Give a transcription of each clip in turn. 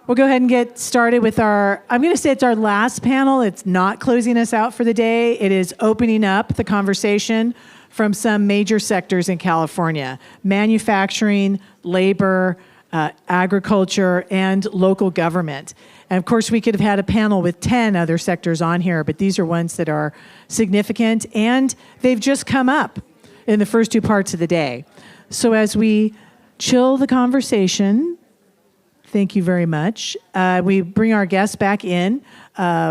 We'll go ahead and get started with I'm going to say it's our last panel. It's not closing us out for the day. It is opening up the conversation from some major sectors in California: manufacturing, labor, agriculture, and local government. And of course, we could have had a panel with 10 other sectors on here, but these are ones that are significant, and they've just come up in the first two parts of the day. So as we chill the conversation, thank you very much. We bring our guests back in.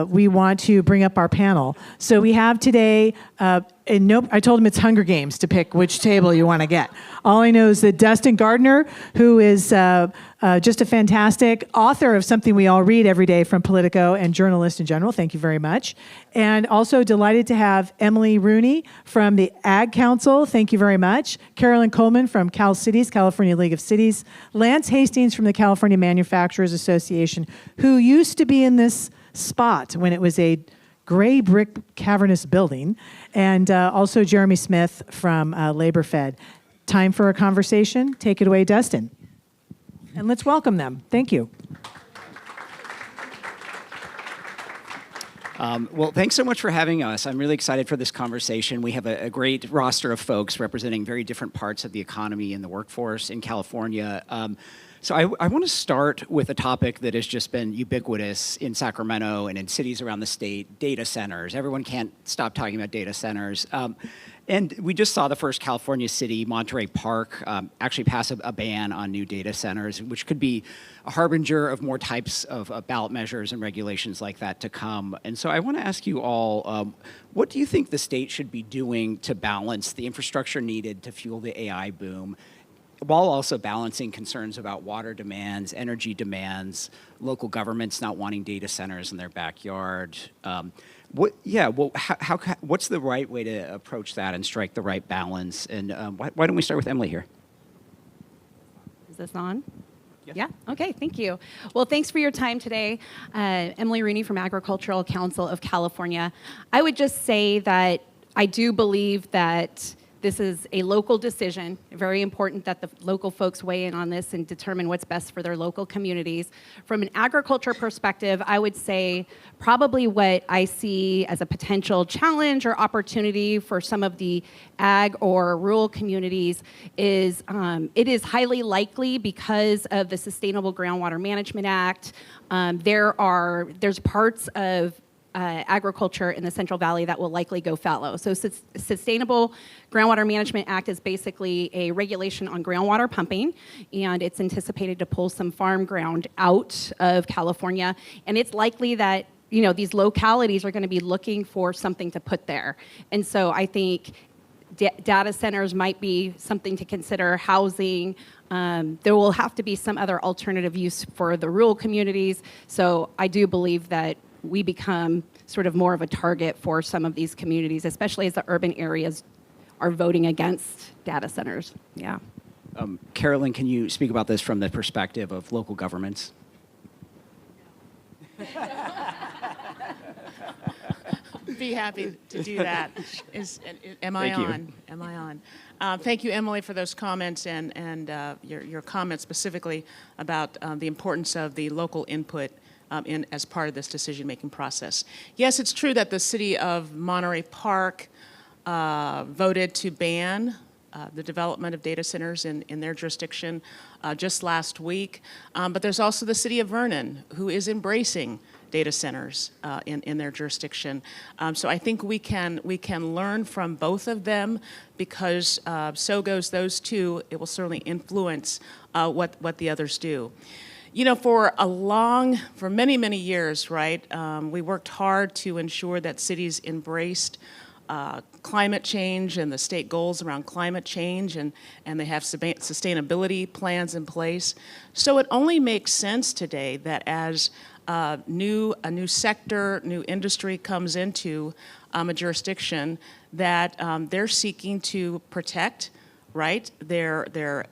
We want to bring up our panel. So we have today, I told him it's Hunger Games to pick which table you want to get. All I know is that Dustin Gardner, who is just a fantastic author of something we all read every day from Politico, and journalist in general, thank you very much. And also delighted to have Emily Rooney from the Ag Council, thank you very much. Carolyn Coleman from Cal Cities, California League of Cities. Lance Hastings from the California Manufacturers Association, who used to be in this spot when it was a gray brick cavernous building, and also Jeremy Smith from Labor Fed. Time for a conversation. Take it away, Dustin. And let's welcome them. Thank you. Well, thanks so much for having us. I'm really excited for this conversation. We have a great roster of folks representing very different parts of the economy and the workforce in California. So I want to start with a topic that has just been ubiquitous in Sacramento and in cities around the state: data centers. Everyone can't stop talking about data centers. And we just saw the first California city, Monterey Park, actually pass a ban on new data centers, which could be a harbinger of more types of ballot measures and regulations like that to come. And so I want to ask you all, what do you think the state should be doing to balance the infrastructure needed to fuel the AI boom, while also balancing concerns about water demands, energy demands, local governments not wanting data centers in their backyard? What's the right way to approach that and strike the right balance? And why don't we start with Emily here? Is this on? Yes. Yeah? Okay, thank you. Well, thanks for your time today. Emily Rooney from Agricultural Council of California. I would just say that I do believe that this is a local decision. Very important that the local folks weigh in on this and determine what's best for their local communities. From an agriculture perspective, I would say probably what I see as a potential challenge or opportunity for some of the ag or rural communities is it is highly likely, because of the Sustainable Groundwater Management Act, there's parts of agriculture in the Central Valley that will likely go fallow. So Sustainable Groundwater Management Act is basically a regulation on groundwater pumping, and it's anticipated to pull some farm ground out of California. And it's likely that these localities are going to be looking for something to put there. And so I think data centers might be something to consider, housing. There will have to be some other alternative use for the rural communities. So I do believe that we become sort of more of a target for some of these communities, especially as the urban areas are voting against data centers. Yeah. Carolyn, can you speak about this from the perspective of local governments? Be happy to do that. Am I on? Am I on? Thank you, Emily, for those comments and your comments specifically about the importance of the local input as part of this decision-making process. Yes, it's true that the city of Monterey Park voted to ban the development of data centers in their jurisdiction just last week. But there's also the city of Vernon, who is embracing data centers in their jurisdiction. So I think we can learn from both of them, because so goes those two. It will certainly influence what the others do. For many, many years, right, we worked hard to ensure that cities embraced climate change and the state goals around climate change, and they have sustainability plans in place. So it only makes sense today that as a new sector, new industry comes into a jurisdiction, that they're seeking to protect, right, their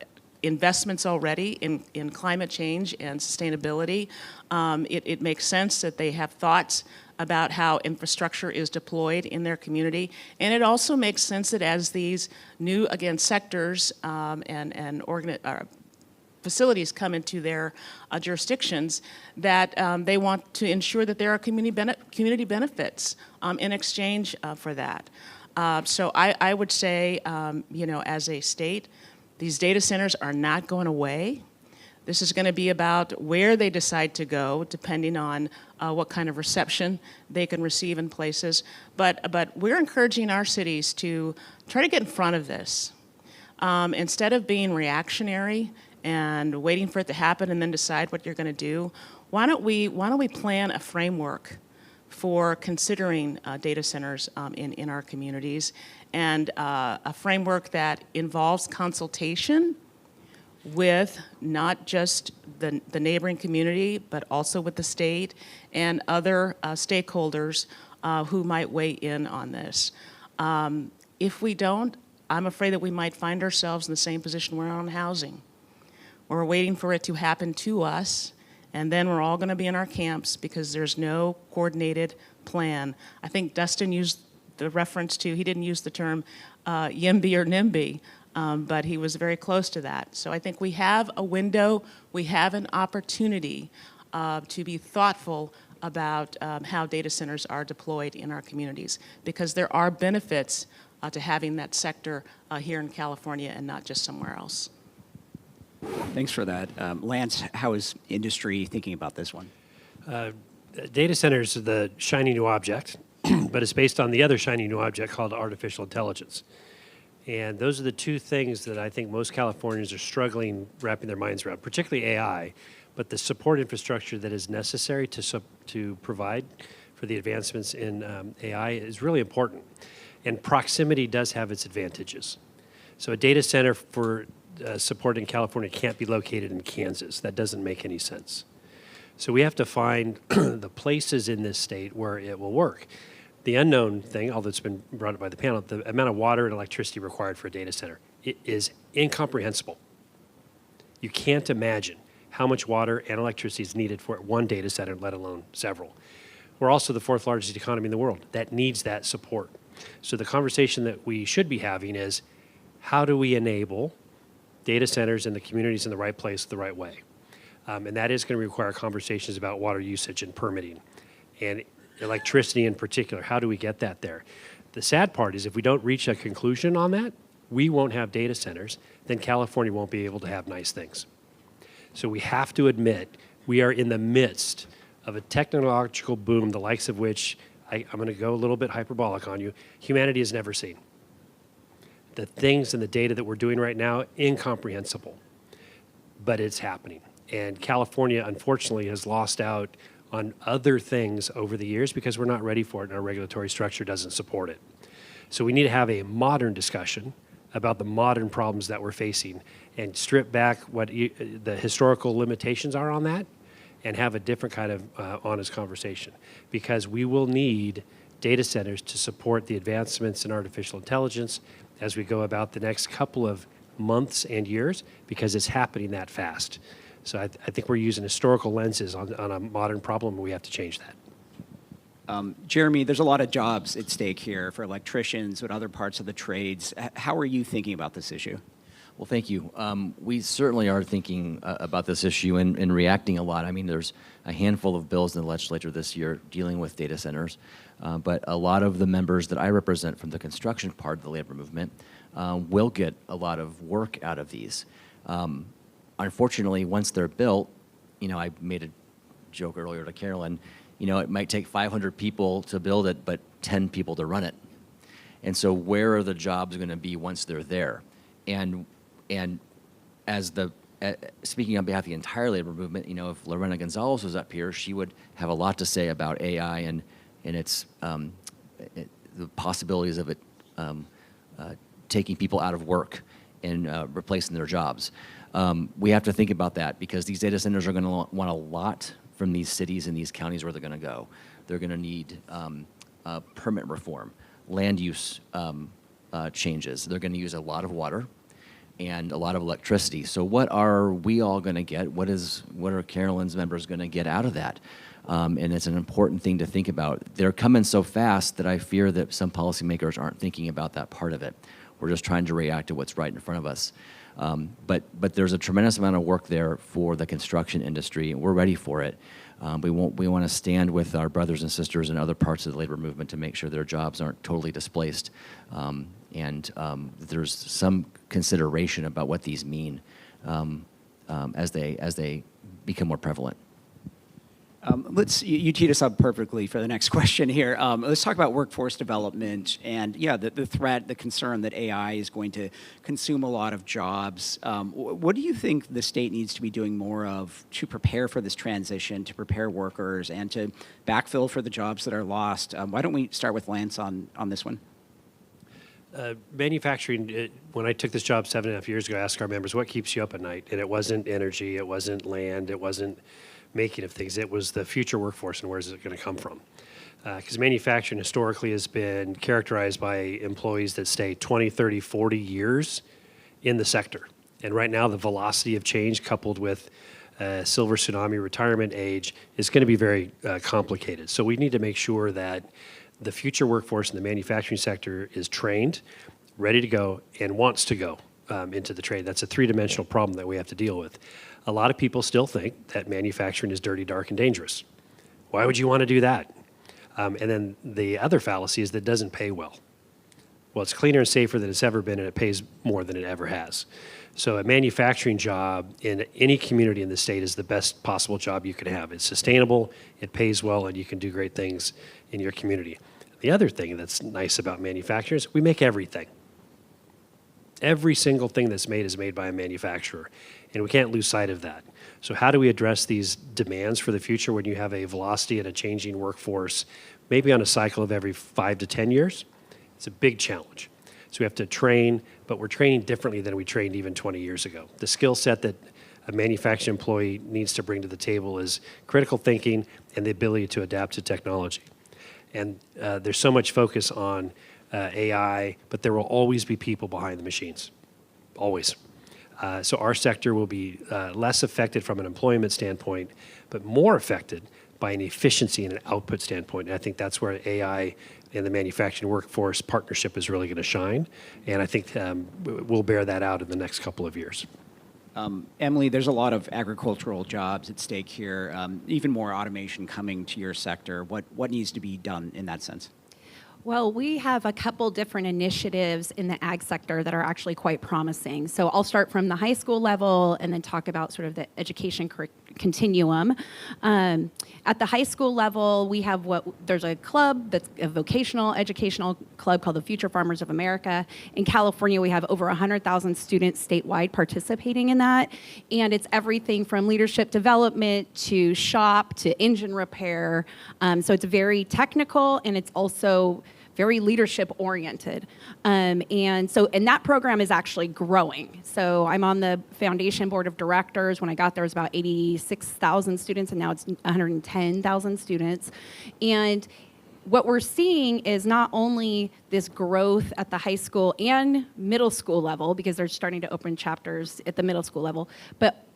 investments already in climate change and sustainability. It makes sense that they have thoughts about how infrastructure is deployed in their community. And it also makes sense that as these new, again, sectors and facilities come into their jurisdictions, that they want to ensure that there are community benefits in exchange for that. So I would say, as a state, these data centers are not going away. This is going to be about where they decide to go, depending on what kind of reception they can receive in places. But we're encouraging our cities to try to get in front of this. Instead of being reactionary and waiting for it to happen and then decide what you're going to do, why don't we plan a framework for considering data centers in our communities, and a framework that involves consultation with not just the neighboring community, but also with the state and other stakeholders who might weigh in on this. If we don't, I'm afraid that we might find ourselves in the same position we're in on housing. We're waiting for it to happen to us, and then we're all going to be in our camps because there's no coordinated plan. I think Dustin used the reference to, he didn't use the term YIMBY or NIMBY, but he was very close to that. So I think we have a window, we have an opportunity to be thoughtful about how data centers are deployed in our communities, because there are benefits to having that sector here in California and not just somewhere else. Thanks for that. Lance, how is industry thinking about this one? Data centers are the shiny new object, but it's based on the other shiny new object called artificial intelligence. And those are the two things that I think most Californians are struggling wrapping their minds around, particularly AI, but the support infrastructure that is necessary to provide for the advancements in AI is really important. And proximity does have its advantages. So a data center for support in California can't be located in Kansas. That doesn't make any sense. So we have to find the places in this state where it will work. The unknown thing, although it's been brought up by the panel, the amount of water and electricity required for a data center, it is incomprehensible. You can't imagine how much water and electricity is needed for one data center, let alone several. We're also the fourth largest economy in the world that needs that support. So the conversation that we should be having is, how do we enable data centers and the communities in the right place the right way? And that is going to require conversations about water usage and permitting and electricity in particular. How do we get that there? The sad part is if we don't reach a conclusion on that, we won't have data centers, then California won't be able to have nice things. So we have to admit we are in the midst of a technological boom, the likes of which, I'm going to go a little bit hyperbolic on you, humanity has never seen. The things and the data that we're doing right now, incomprehensible, but it's happening. And California, unfortunately, has lost out on other things over the years because we're not ready for it and our regulatory structure doesn't support it. So we need to have a modern discussion about the modern problems that we're facing and strip back what the historical limitations are on that and have a different kind of honest conversation, because we will need data centers to support the advancements in artificial intelligence as we go about the next couple of months and years, because it's happening that fast. So I think we're using historical lenses on a modern problem, and we have to change that. Jeremy, there's a lot of jobs at stake here for electricians and other parts of the trades. How are you thinking about this issue? Well, thank you. We certainly are thinking about this issue and reacting a lot. I mean, there's a handful of bills in the legislature this year dealing with data centers, but a lot of the members that I represent from the construction part of the labor movement will get a lot of work out of these. Unfortunately, once they're built, I made a joke earlier to Carolyn, it might take 500 people to build it, but 10 people to run it. And so where are the jobs going to be once they're there? And as speaking on behalf of the entire labor movement, if Lorena Gonzalez was up here, she would have a lot to say about AI and its the possibilities of it taking people out of work and replacing their jobs. We have to think about that because these data centers are going to want a lot from these cities and these counties where they're going to go. They're going to need permit reform, land use changes. They're going to use a lot of water and a lot of electricity. So what are we all going to get? What are Carolyn's members going to get out of that? And it's an important thing to think about. They're coming so fast that I fear that some policymakers aren't thinking about that part of it. We're just trying to react to what's right in front of us. But there's a tremendous amount of work there for the construction industry, and we're ready for it. We want to stand with our brothers and sisters in other parts of the labor movement to make sure their jobs aren't totally displaced. There's some consideration about what these mean as they become more prevalent. You teed us up perfectly for the next question here. Let's talk about workforce development and, the threat, the concern that AI is going to consume a lot of jobs. What do you think the state needs to be doing more of to prepare for this transition, to prepare workers, and to backfill for the jobs that are lost? Why don't we start with Lance on this one? Manufacturing, when I took this job 7.5 years ago, I asked our members, what keeps you up at night? And it wasn't energy, it wasn't land, it wasn't making of things. It was the future workforce and where is it going to come from? Because manufacturing historically has been characterized by employees that stay 20, 30, 40 years in the sector. And right now, the velocity of change coupled with silver tsunami retirement age is going to be very complicated. So we need to make sure that the future workforce in the manufacturing sector is trained, ready to go, and wants to go into the trade. That's a three-dimensional problem that we have to deal with. A lot of people still think that manufacturing is dirty, dark, and dangerous. Why would you want to do that? And then the other fallacy is that it doesn't pay well. Well, it's cleaner and safer than it's ever been, and it pays more than it ever has. So a manufacturing job in any community in the state is the best possible job you can have. It's sustainable, it pays well, and you can do great things in your community. The other thing that's nice about manufacturing is we make everything. Every single thing that's made is made by a manufacturer, and we can't lose sight of that. So how do we address these demands for the future when you have a velocity and a changing workforce, maybe on a cycle of every 5 to 10 years? It's a big challenge. So we have to train, but we're training differently than we trained even 20 years ago. The skill set that a manufacturing employee needs to bring to the table is critical thinking and the ability to adapt to technology. And there's so much focus on AI, but there will always be people behind the machines, always. So our sector will be less affected from an employment standpoint, but more affected by an efficiency and an output standpoint. And I think that's where AI and the manufacturing workforce partnership is really going to shine. And I think we'll bear that out in the next couple of years. Emily, there's a lot of agricultural jobs at stake here, even more automation coming to your sector. What needs to be done in that sense? Well, we have a couple different initiatives in the ag sector that are actually quite promising. So I'll start from the high school level and then talk about sort of the education continuum. At the high school level, we have there's a club that's a vocational educational club called the Future Farmers of America. In California, we have over 100,000 students statewide participating in that. And it's everything from leadership development to shop to engine repair. So it's very technical, and it's also very leadership oriented. And that program is actually growing. So I'm on the foundation board of directors. When I got there, it was about 86,000 students, and now it's 110,000 students. And what we're seeing is not only this growth at the high school and middle school level, because they're starting to open chapters at the middle school level, but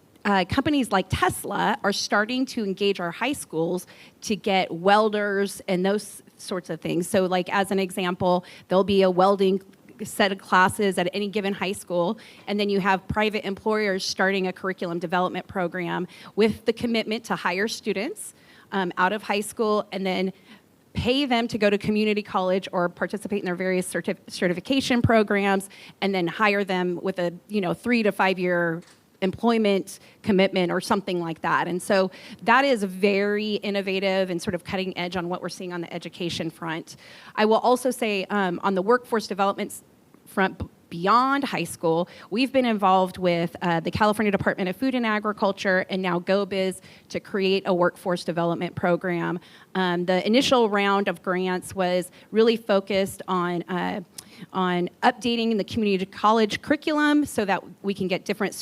companies like Tesla are starting to engage our high schools to get welders and those sorts of things. So like as an example, there'll be a welding set of classes at any given high school, and then you have private employers starting a curriculum development program with the commitment to hire students out of high school and then pay them to go to community college or participate in their various certification programs, and then hire them with a 3 to 5 year employment commitment or something like that. And so that is very innovative and sort of cutting edge on what we're seeing on the education front. I will also say on the workforce development front, beyond high school, we've been involved with the California Department of Food and Agriculture and now GoBiz to create a workforce development program. The initial round of grants was really focused on updating the community college curriculum so that we can get different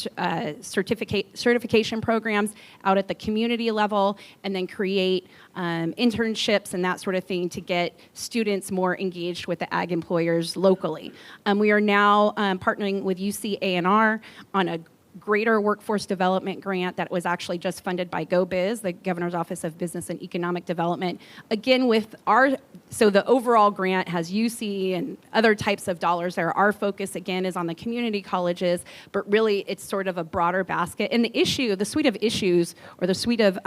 certification programs out at the community level, and then create internships and that sort of thing to get students more engaged with the ag employers locally. We are now partnering with UC A&R on a greater workforce development grant that was actually just funded by GoBiz, the Governor's Office of Business and Economic Development. Again, so the overall grant has UC and other types of dollars there. Our focus, again, is on the community colleges, but really it's sort of a broader basket. And the suite of issues, or the suite of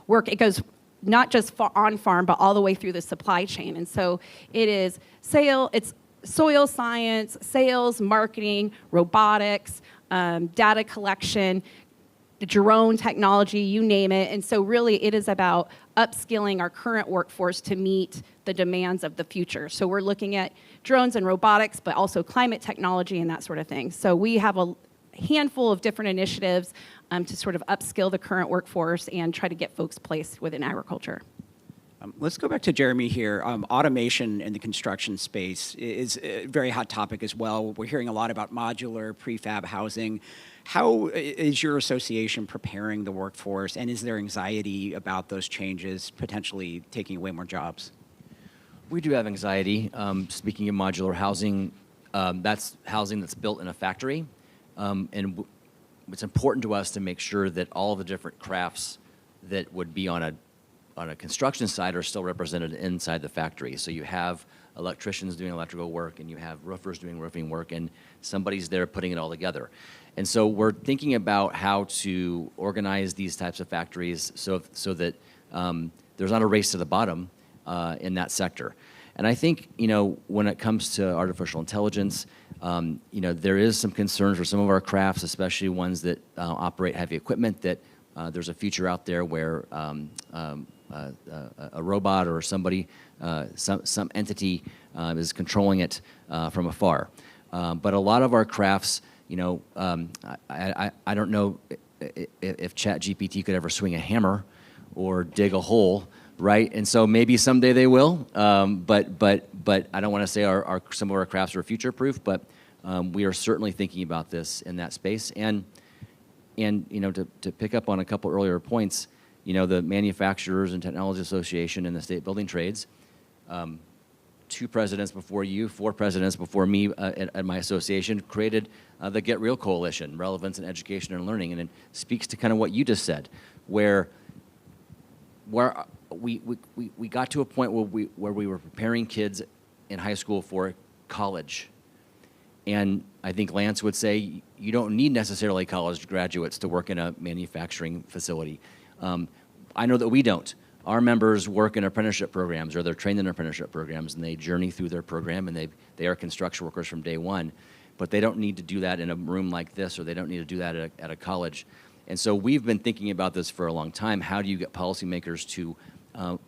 work, it goes not just on farm, but all the way through the supply chain. And so it's soil science, sales, marketing, robotics, data collection, the drone technology, you name it. And so really it is about upskilling our current workforce to meet the demands of the future. So we're looking at drones and robotics, but also climate technology and that sort of thing. So we have a handful of different initiatives to sort of upskill the current workforce and try to get folks placed within agriculture. Let's go back to Jeremy here. Automation in the construction space is a very hot topic as well. We're hearing a lot about modular prefab housing. How is your association preparing the workforce, and is there anxiety about those changes potentially taking away more jobs? We do have anxiety. Speaking of modular housing, that's housing that's built in a factory. It's important to us to make sure that all the different crafts that would be on a construction site are still represented inside the factory. So you have electricians doing electrical work, and you have roofers doing roofing work, and somebody's there putting it all together. And so we're thinking about how to organize these types of factories so that there's not a race to the bottom in that sector. And I think, when it comes to artificial intelligence, there is some concern for some of our crafts, especially ones that operate heavy equipment, that there's a future out there where a robot or somebody, some entity is controlling it from afar. But a lot of our crafts, I don't know if ChatGPT could ever swing a hammer or dig a hole, right? And so maybe someday they will. But I don't want to say some of our crafts are future-proof, but we are certainly thinking about this in that space. And to pick up on a couple earlier points, the Manufacturers and Technology Association and the State Building Trades, 2 presidents before you, 4 presidents before me at my association created the Get Real Coalition, Relevance in Education and Learning, and it speaks to kind of what you just said, where we got to a point where we were preparing kids in high school for college. And I think Lance would say you don't need necessarily college graduates to work in a manufacturing facility. I know that we don't. Our members work in apprenticeship programs, or they're trained in apprenticeship programs, and they journey through their program, and they are construction workers from day one. But they don't need to do that in a room like this, or they don't need to do that at a college. And so we've been thinking about this for a long time. How do you get policymakers to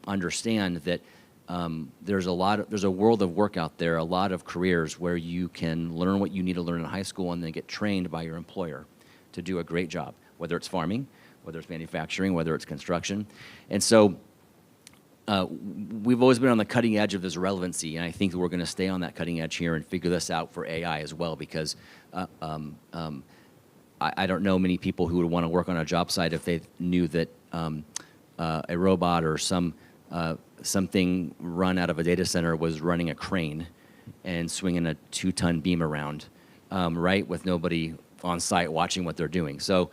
understand that there's a world of work out there, a lot of careers where you can learn what you need to learn in high school and then get trained by your employer to do a great job, whether it's farming, whether it's manufacturing, whether it's construction. And so we've always been on the cutting edge of this relevancy, and I think that we're going to stay on that cutting edge here and figure this out for AI as well, because I don't know many people who would want to work on a job site if they knew that a robot or something run out of a data center was running a crane and swinging a 2-ton beam around, right, with nobody on site watching what they're doing. So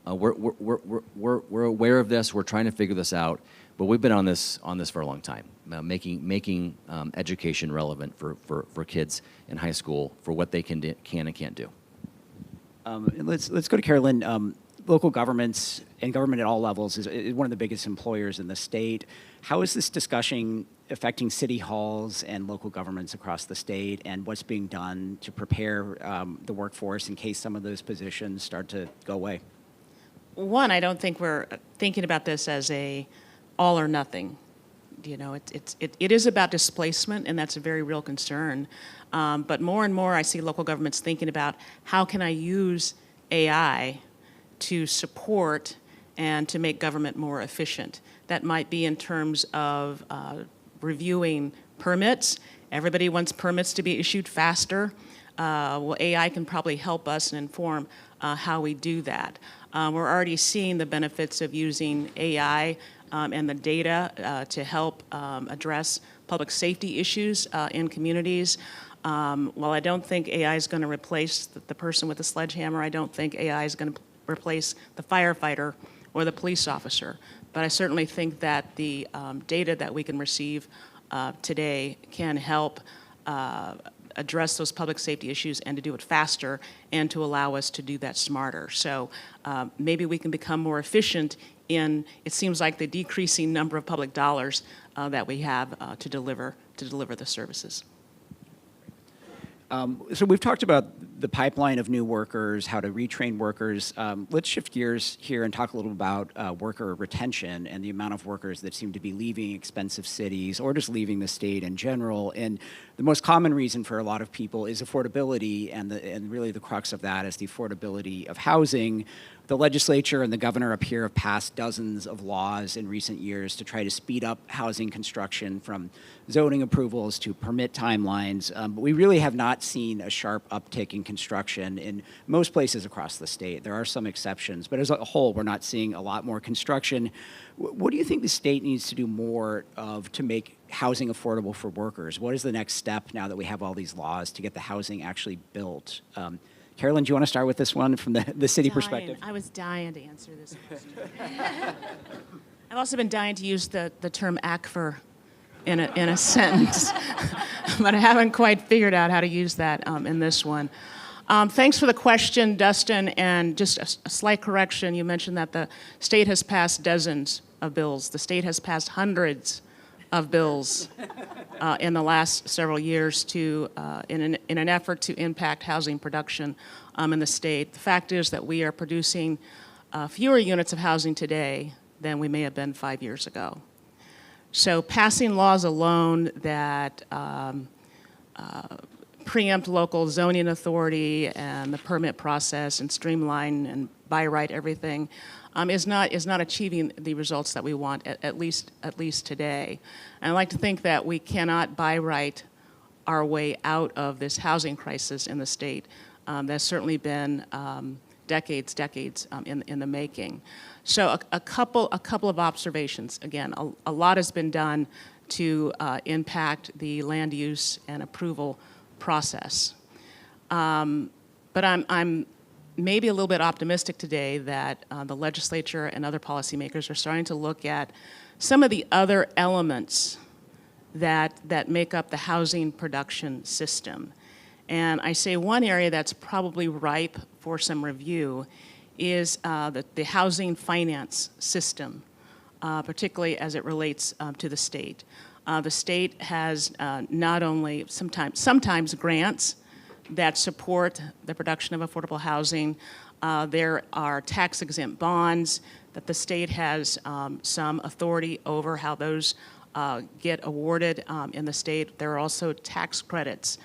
we're aware of this. We're trying to figure this out, but we've been on this for a long time, making education relevant for kids in high school for what they can and can't do. Let's go to Carolyn. Local governments and government at all levels is one of the biggest employers in the state. How is this discussion affecting city halls and local governments across the state, and what's being done to prepare the workforce in case some of those positions start to go away? One, I don't think we're thinking about this as a all or nothing. It is about displacement, and that's a very real concern. But more and more, I see local governments thinking about how can I use AI to support and to make government more efficient. That might be in terms of reviewing permits. Everybody wants permits to be issued faster. Well, AI can probably help us and inform how we do that. We're already seeing the benefits of using AI and the data to help address public safety issues in communities. While I don't think AI is going to replace the person with the sledgehammer, I don't think AI is going to replace the firefighter or the police officer. But I certainly think that the data that we can receive today can help address those public safety issues and to do it faster and to allow us to do that smarter. So maybe we can become more efficient in, it seems like, the decreasing number of public dollars that we have to deliver the services. So we've talked about the pipeline of new workers, how to retrain workers. Let's shift gears here and talk a little about worker retention and the amount of workers that seem to be leaving expensive cities or just leaving the state in general. And the most common reason for a lot of people is affordability, and really the crux of that is the affordability of housing. The legislature and the governor up here have passed dozens of laws in recent years to try to speed up housing construction, from zoning approvals to permit timelines. But we really have not seen a sharp uptick in construction in most places across the state. There are some exceptions, but as a whole, we're not seeing a lot more construction. What do you think the state needs to do more of to make housing affordable for workers? What is the next step now that we have all these laws to get the housing actually built? Carolyn, do you want to start with this one from the city perspective? I was dying to answer this question. I've also been dying to use the term ACFR in a sentence, but I haven't quite figured out how to use that in this one. Thanks for the question, Dustin, and just a slight correction. You mentioned that the state has passed dozens of bills. The state has passed hundreds of bills in the last several years to in an effort to impact housing production in the state. The fact is that we are producing fewer units of housing today than we may have been 5 years ago. So passing laws alone that preempt local zoning authority and the permit process and streamline and by right everything is not achieving the results that we want, at least today. And I like to think that we cannot by right our way out of this housing crisis in the state. That's certainly been decades in the making. So a couple of observations. Again, a lot has been done to impact the land use and approval process. But I'm maybe a little bit optimistic today that the legislature and other policymakers are starting to look at some of the other elements that make up the housing production system. And I say one area that's probably ripe for some review is the housing finance system, particularly as it relates to the state. The state has not only sometimes grants that support the production of affordable housing. There are tax-exempt bonds that the state has some authority over how those get awarded in the state. There are also tax credits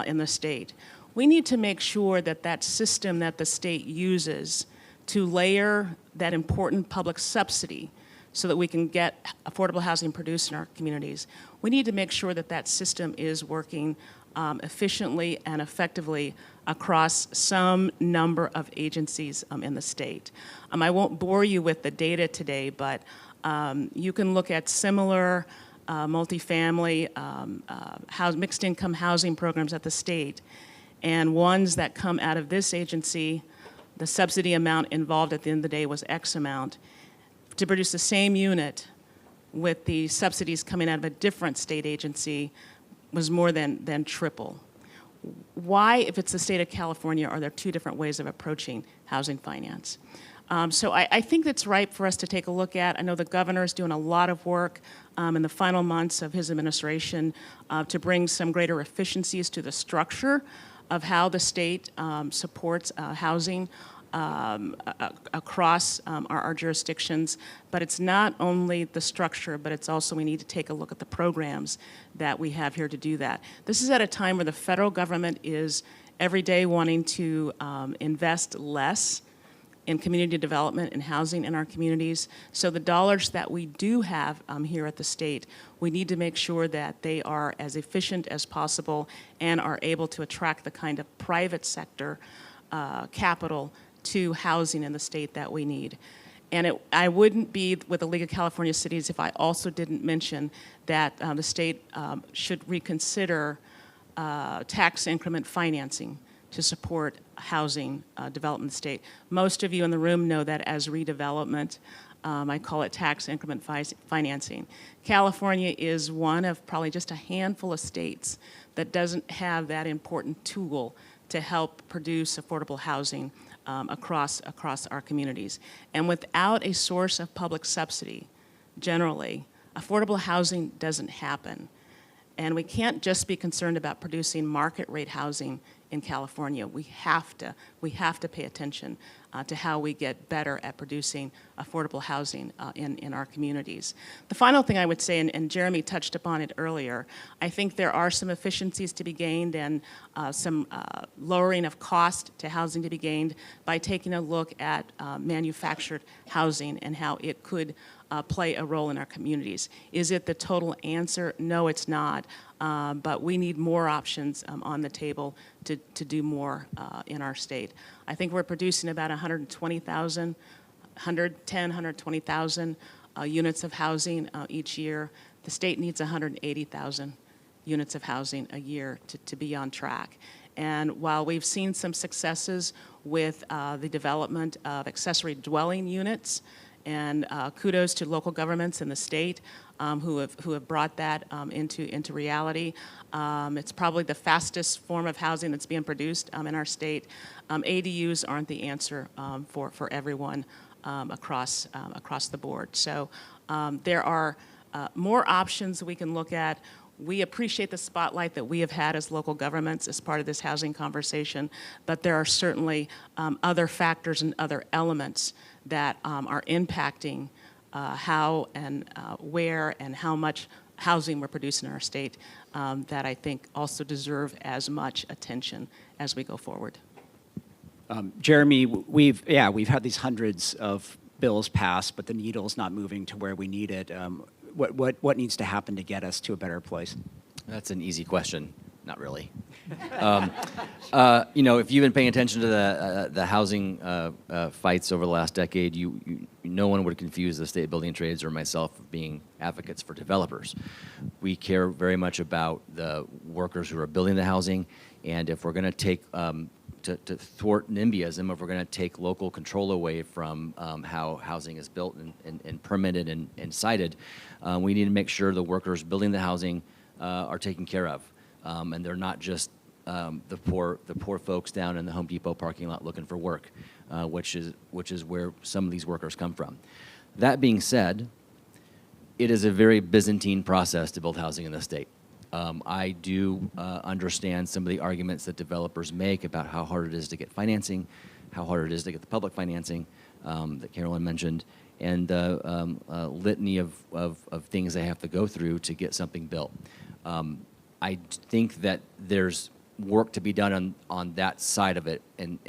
in the state. We need to make sure that that system that the state uses to layer that important public subsidy so that we can get affordable housing produced in our communities, we need to make sure that that system is working efficiently and effectively across some number of agencies in the state. I won't bore you with the data today, but you can look at similar multifamily mixed income housing programs at the state, and ones that come out of this agency, the subsidy amount involved at the end of the day was X amount. To produce the same unit with the subsidies coming out of a different state agency was more than triple. Why, if it's the state of California, are there two different ways of approaching housing finance? So I think it's ripe for us to take a look at. I know the governor is doing a lot of work in the final months of his administration to bring some greater efficiencies to the structure of how the state supports housing across our jurisdictions. But it's not only the structure, but it's also we need to take a look at the programs that we have here to do that. This is at a time where the federal government is every day wanting to invest less in community development and housing in our communities. So the dollars that we do have here at the state, we need to make sure that they are as efficient as possible and are able to attract the kind of private sector capital to housing in the state that we need. And I wouldn't be with the League of California Cities if I also didn't mention that the state should reconsider tax increment financing to support housing development in the state. Most of you in the room know that as redevelopment. I call it tax increment financing. California is one of probably just a handful of states that doesn't have that important tool to help produce affordable housing across our communities. And without a source of public subsidy, generally, affordable housing doesn't happen. And we can't just be concerned about producing market rate housing in California. We have to pay attention to how we get better at producing affordable housing in our communities. The final thing I would say, and Jeremy touched upon it earlier, I think there are some efficiencies to be gained and some lowering of cost to housing to be gained by taking a look at manufactured housing and how it could play a role in our communities. Is it the total answer? No, it's not. But we need more options on the table to do more in our state. I think we're producing about 120,000 units of housing each year. The state needs 180,000 units of housing a year to be on track. And while we've seen some successes with the development of accessory dwelling units, and kudos to local governments in the state who have brought that into reality. It's probably the fastest form of housing that's being produced in our state. ADUs aren't the answer for everyone across the board. So there are more options we can look at. We appreciate the spotlight that we have had as local governments as part of this housing conversation, but there are certainly other factors and other elements that are impacting how and where and how much housing we're producing in our state that I think also deserve as much attention as we go forward. Jeremy, we've had these hundreds of bills passed, but the needle's not moving to where we need it. What needs to happen to get us to a better place? That's an easy question. Not really. If you've been paying attention to the housing fights over the last decade, no one would confuse the State Building Trades or myself of being advocates for developers. We care very much about the workers who are building the housing, and if we're going to take to thwart NIMBYism, if we're going to take local control away from how housing is built and permitted and sited, we need to make sure the workers building the housing are taken care of. And they're not just the poor folks down in the Home Depot parking lot looking for work, which is where some of these workers come from. That being said, it is a very Byzantine process to build housing in the state. I do understand some of the arguments that developers make about how hard it is to get financing, how hard it is to get the public financing that Carolyn mentioned, and a litany of things they have to go through to get something built. I think that there's work to be done on that side of it, and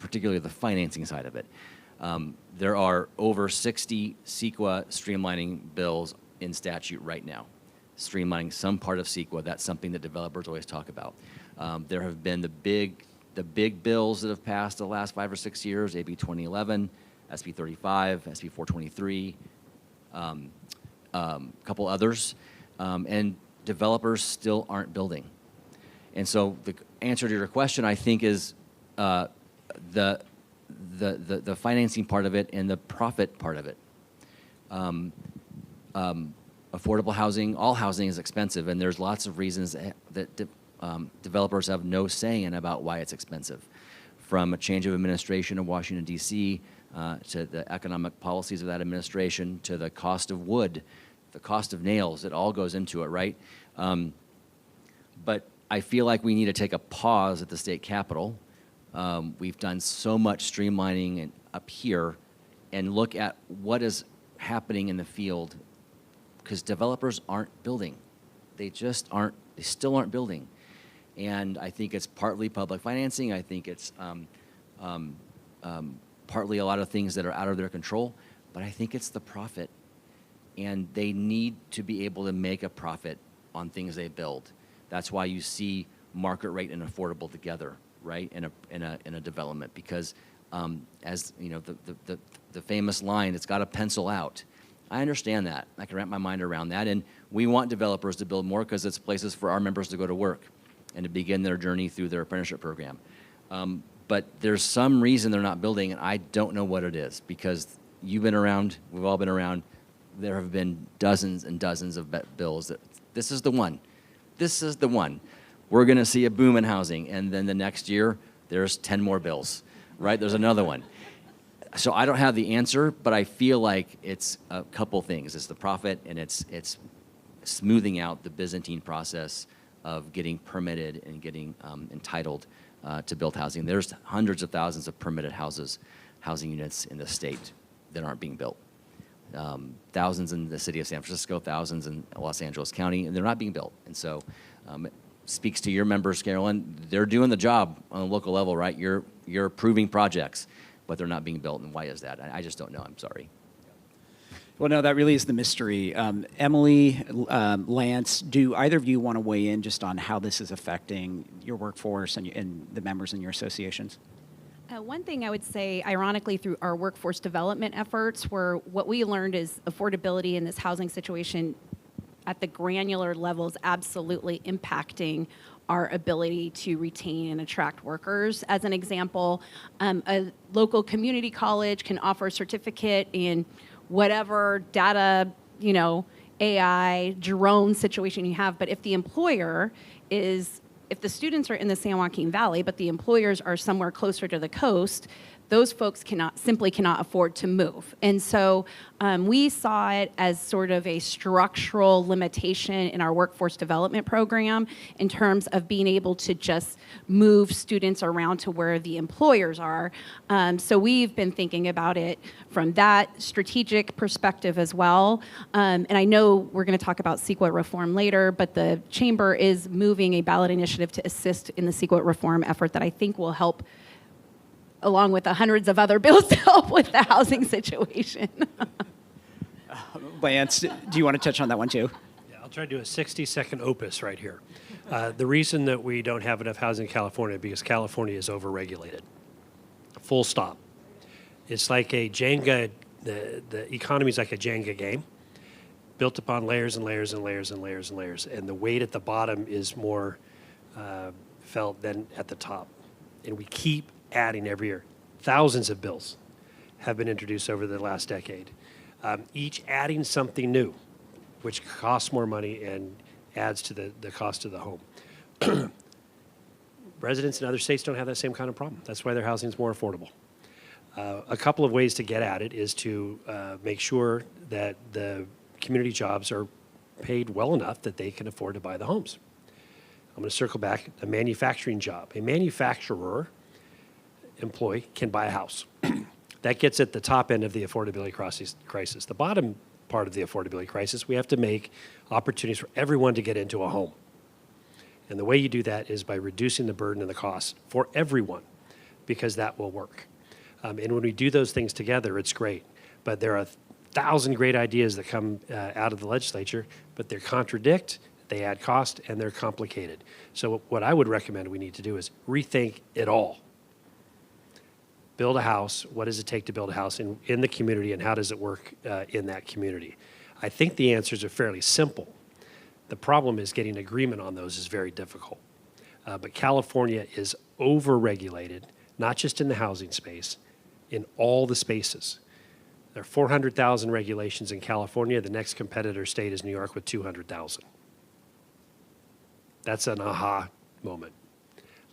particularly the financing side of it. There are over 60 CEQA streamlining bills in statute right now, streamlining some part of CEQA. That's something that developers always talk about. There have been the big bills that have passed the last 5 or 6 years: AB 2011, SB 35, SB 423, a couple others, and developers still aren't building. And so the answer to your question, I think, is the financing part of it and the profit part of it. Affordable housing, all housing is expensive, and there's lots of reasons that developers have no say in about why it's expensive. From a change of administration in Washington, D.C., to the economic policies of that administration, to the cost of wood, the cost of nails, it all goes into it, right? But I feel like we need to take a pause at the state capitol. We've done so much streamlining up here, and look at what is happening in the field, because developers aren't building. They just aren't, they still aren't building. And I think it's partly public financing. I think it's partly a lot of things that are out of their control, but I think it's the profit. And they need to be able to make a profit on things they build. That's why you see market rate and affordable together, right, in a development, because as you know, the famous line, it's got to pencil out. I understand that. I can wrap my mind around that. And we want developers to build more because it's places for our members to go to work and to begin their journey through their apprenticeship program. But there's some reason they're not building, and I don't know what it is, because you've been around, we've all been around. There have been dozens and dozens of bills that this is the one. This is the one. We're going to see a boom in housing, and then the next year, there's 10 more bills, right? There's another one. So I don't have the answer, but I feel like it's a couple things. It's the profit, and it's smoothing out the Byzantine process of getting permitted and getting entitled to build housing. There's hundreds of thousands of permitted housing units in the state that aren't being built. Thousands in the city of San Francisco, thousands in Los Angeles County, and they're not being built. And so it speaks to your members, Carolyn. They're doing the job on a local level, right? You're approving projects, but they're not being built. And why is that? I just don't know. I'm sorry. Well, no, that really is the mystery. Emily, Lance, do either of you want to weigh in just on how this is affecting your workforce and the members in your associations? One thing I would say, ironically, through our workforce development efforts, were what we learned is affordability in this housing situation at the granular level is absolutely impacting our ability to retain and attract workers. As an example, a local community college can offer a certificate in whatever data, AI, drone situation you have, but if the employer is, if the students are in the San Joaquin Valley, but the employers are somewhere closer to the coast, those folks simply cannot afford to move. And so we saw it as sort of a structural limitation in our workforce development program in terms of being able to just move students around to where the employers are. So we've been thinking about it from that strategic perspective as well. And I know we're going to talk about CEQA reform later, but the Chamber is moving a ballot initiative to assist in the CEQA reform effort that I think will help, along with the hundreds of other bills, to help with the housing situation. Lance, do you want to touch on that one too? Yeah, I'll try to do a 60-second opus right here. The reason that we don't have enough housing in California is because California is overregulated. Full stop. It's like a Jenga, the economy is like a Jenga game, built upon layers and layers and layers and layers and layers. And the weight at the bottom is more felt than at the top. And we keep adding every year. Thousands of bills have been introduced over the last decade, each adding something new, which costs more money and adds to the cost of the home. Residents in other states don't have that same kind of problem. That's why their housing is more affordable. A couple of ways to get at it is to make sure that the community jobs are paid well enough that they can afford to buy the homes. I'm going to circle back. A manufacturing job. A manufacturer employee can buy a house. That gets at the top end of the affordability crisis. The bottom part of the affordability crisis, we have to make opportunities for everyone to get into a home. And the way you do that is by reducing the burden and the cost for everyone, because that will work. And when we do those things together, it's great. But there are 1,000 great ideas that come out of the legislature, but they contradict, they add cost, and they're complicated. So what I would recommend we need to do is rethink it all. Build a house. What does it take to build a house in the community, and how does it work in that community? I think the answers are fairly simple. The problem is getting agreement on those is very difficult. But California is over-regulated, not just in the housing space, in all the spaces. There are 400,000 regulations in California. The next competitor state is New York with 200,000. That's an aha moment.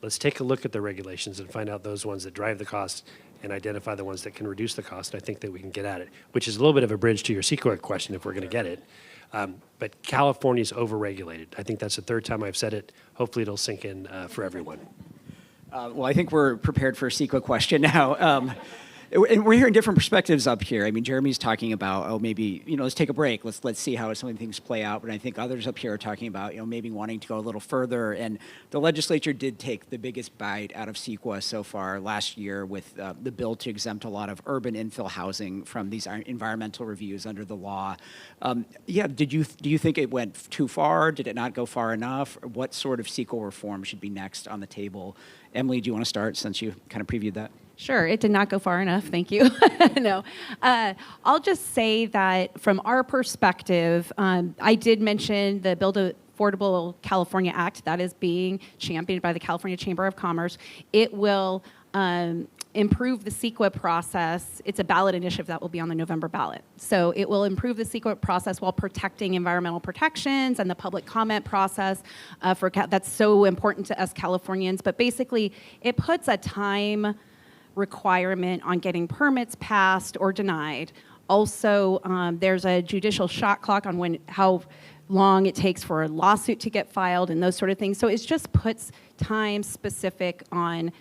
Let's take a look at the regulations and find out those ones that drive the cost and identify the ones that can reduce the cost. I think that we can get at it, which is a little bit of a bridge to your CEQA question if we're going to get it. But California is overregulated. I think that's the third time I've said it. Hopefully it'll sink in for everyone. Well, I think we're prepared for a CEQA question now. And we're hearing different perspectives up here. I mean, Jeremy's talking about, maybe, let's take a break. Let's see how some of things play out. But I think others up here are talking about, maybe wanting to go a little further. And the legislature did take the biggest bite out of CEQA so far last year with the bill to exempt a lot of urban infill housing from these environmental reviews under the law. Do you think it went too far? Did it not go far enough? Or what sort of CEQA reform should be next on the table? Emily, do you want to start since you kind of previewed that? Sure, it did not go far enough. Thank you. No, I'll just say that from our perspective, I did mention the Build Affordable California Act that is being championed by the California Chamber of Commerce. It will improve the CEQA process. It's a ballot initiative that will be on the November ballot. So it will improve the CEQA process while protecting environmental protections and the public comment process that's so important to us Californians. But basically, it puts a time requirement on getting permits passed or denied. Also, there's a judicial shot clock on how long it takes for a lawsuit to get filed and those sort of things. So it just puts time specific on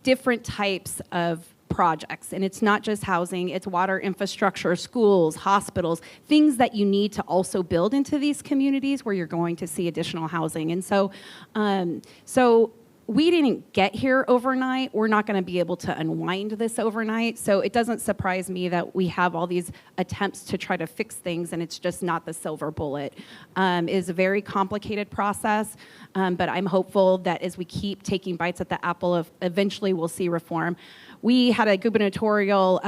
different types of projects. And it's not just housing, it's water infrastructure, schools, hospitals, things that you need to also build into these communities where you're going to see additional housing. And so, we didn't get here overnight. We're not going to be able to unwind this overnight. So it doesn't surprise me that we have all these attempts to try to fix things, and it's just not the silver bullet. It is a very complicated process, but I'm hopeful that as we keep taking bites at the apple, eventually we'll see reform. We had a gubernatorial